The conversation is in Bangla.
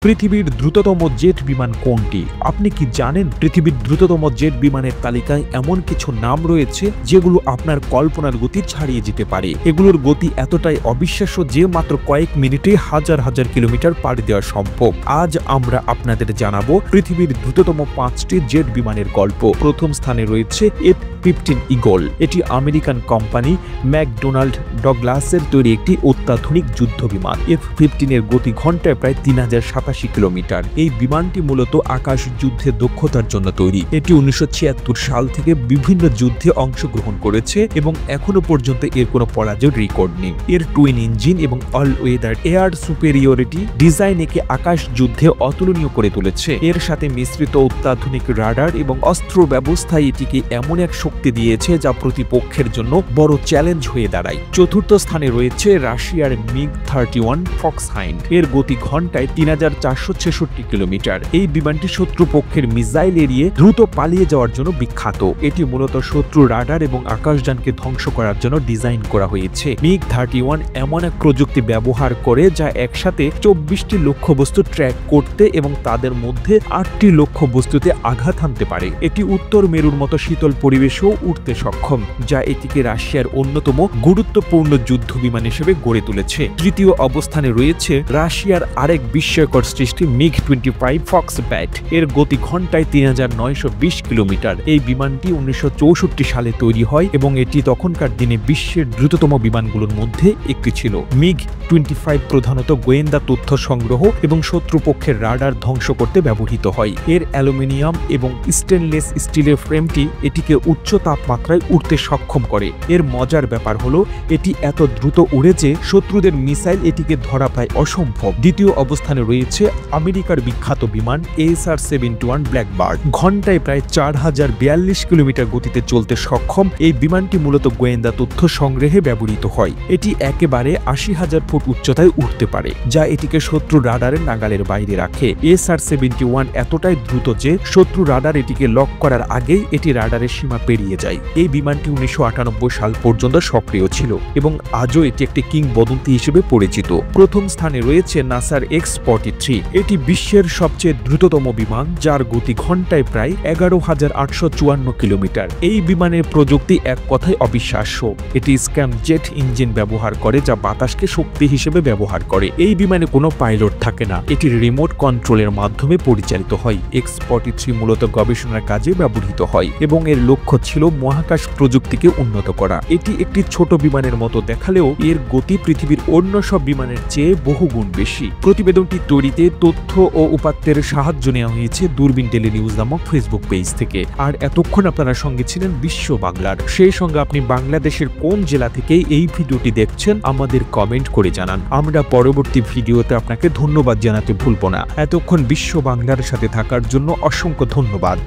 পৃথিবীর দ্রুততম জেট বিমান কোনটি? আপনি কি জানেন পৃথিবীর দ্রুততম জেট বিমানের তালিকায় এমন কিছু নাম রয়েছে যেগুলো আপনার কল্পনার গতি ছাড়িয়ে যেতে পারে। এগুলোর গতি এতটাই অবিশ্বাস্য যে মাত্র কয়েক মিনিটে হাজার হাজার কিলোমিটার পাড়ি দেওয়া সম্ভব। আজ আমরা আপনাদের জানাবো পৃথিবীর দ্রুততম 5টি জেট বিমানের গল্প। প্রথম স্থানে রয়েছে F-15 ঈগল। এটি আমেরিকান কোম্পানি ম্যাকডোনাল্ড ডগলাসের তৈরি একটি অত্যাধুনিক যুদ্ধ বিমান। F-15 এর গতি ঘন্টায় প্রায় 3087 কিলোমিটার। এই বিমানটি মূলত আকাশ যুদ্ধে দক্ষতার জন্য তৈরি। এটি 1976 সাল থেকে বিভিন্ন যুদ্ধে অংশগ্রহণ করেছে এবং এখনো পর্যন্ত এর কোনো পরাজয়ের রেকর্ড নেই। এর টুইন ইঞ্জিন এবং all weather air superiority design একে আকাশ যুদ্ধে অতুলনীয় করে তুলেছে। এর সাথে মিশ্রিত অত্যাধুনিক রাডার এবং অস্ত্র ব্যবস্থায় এটিকে এমন এক শক্তি দিয়েছে যা প্রতিপক্ষের জন্য বড় চ্যালেঞ্জ হয়ে দাঁড়ায়। চতুর্থ স্থানে রয়েছে রাশিয়ার MiG-31 ফক্সহাইন্ড। এর গতি ঘন্টায় 3466 কিলোমিটার। এই বিমানটি শত্রুপক্ষের মিসাইল এড়িয়ে দ্রুত পালিয়ে যাওয়ার জন্য বিখ্যাত। এটি মূলত শত্রু রাডার এবং আকাশযানকে ধ্বংস করার জন্য ডিজাইন করা হয়েছে। MiG-31 এমন এক প্রযুক্তি ব্যবহার করে যা একসাথে 24টি লক্ষ্যবস্তু ট্র্যাক করতে এবং তাদের মধ্যে 8টি লক্ষ্যবস্তুতে আঘাত হানতে পারে। এটি উত্তর মেরুর মতো শীতল পরিবেশেও উঠতে সক্ষম, যা এটিকে রাশিয়ার অন্যতম গুরুত্বপূর্ণ যুদ্ধ বিমান হিসেবে গড়ে তুলেছে। তৃতীয় অবস্থানে রয়েছে রাশিয়ার আরেক বিস্ময়কর সৃষ্টি MiG-25 ফক্সব্যাট। এর গতি ঘন্টায় 3920 কিলোমিটার। এই বিমানটি 1964 সালে তৈরি হয় এবং এটি তখনকার দিনে বিশ্বের দ্রুততম বিমানগুলোর মধ্যে একটি ছিল। MiG-25 প্রধানত গোয়েন্দা তথ্য সংগ্রহ এবং শত্রুপক্ষের রাডার ধ্বংস করতে ব্যবহৃত হয়। এর অ্যালুমিনিয়াম এবং স্টেনলেস স্টিলের ফ্রেমটি এটিকে উচ্চ তাপমাত্রায় উড়তে সক্ষম করে। এর মজার ব্যাপার হলো এটি এত দ্রুত উড়ে যে শত্রুদের মিসাইল এটিকে ধরা প্রায় অসম্ভব। দ্বিতীয় অবস্থানে রয়েছে আমেরিকার বিখ্যাত বিমান ASR-71 ব্ল্যাকবার্ড। ঘন্টায় প্রায় 4042 কিলোমিটার গতিতে চলতে সক্ষম এই বিমানটি মূলত গোয়েন্দা তথ্য সংগ্রহে ব্যবহৃত হয়। এটি একেবারে 80,000 ফুট উচ্চতায় উঠতে পারে, যা এটিকে শত্রু রাডারের নাগালের বাইরে রাখে। ASR-71 এতটাই দ্রুত যে শত্রু রাডার এটিকে লক করার আগেই এটি রাডারের সীমা পেরিয়ে যায়। এই বিমানটি 1998 সাল পর্যন্ত সক্রিয় ছিল এবং আজও এটি একটি কিংবদন্তি হিসেবে পরিচিত। প্রথম স্থানে রয়েছে নাসার X-43। এটি বিশ্বের সবচেয়ে দ্রুততম বিমান, যার গতি ঘন্টায় প্রায় 11,854 কিলোমিটার। এই বিমানের প্রযুক্তি এক কথায় অবিশ্বাস্য। এটি স্ক্যামজেট ইঞ্জিন ব্যবহার করে যা বাতাসকে শক্তি হিসেবে ব্যবহার করে। এই বিমানে কোনো পাইলট থাকে না, এটি রিমোট কন্ট্রোলের মাধ্যমে পরিচালিত হয়। X-43 মূলত গবেষণার কাজে ব্যবহৃত হয় এবং এর লক্ষ্য ছিল মহাকাশ প্রযুক্তিকে উন্নত করা। এটি একটি ছোট বিমানের মতো দেখালেও এর গতি পৃথিবীর অন্য সব বিমানের চেয়ে বহুগুণ বেশি। প্রতিবেদনটি তৈরিতে তথ্য ও উপাত্তের সাহায্য নেওয়া হয়েছে দূরবীন টেলি নিউজ নামক ফেসবুক পেজ থেকে। আর এতক্ষণ আপনারা সঙ্গে ছিলেন বিশ্ব বাংলার। সেই সঙ্গে আপনি বাংলাদেশের কোন জেলা থেকে এই ভিডিওটি দেখছেন আমাদের কমেন্ট করে জানান। আমরা পরবর্তী ভিডিওতে আপনাকে ধন্যবাদ জানাতে ভুলব না। এতক্ষণ বিশ্ব বাংলার সাথে থাকার জন্য অসংখ্য ধন্যবাদ।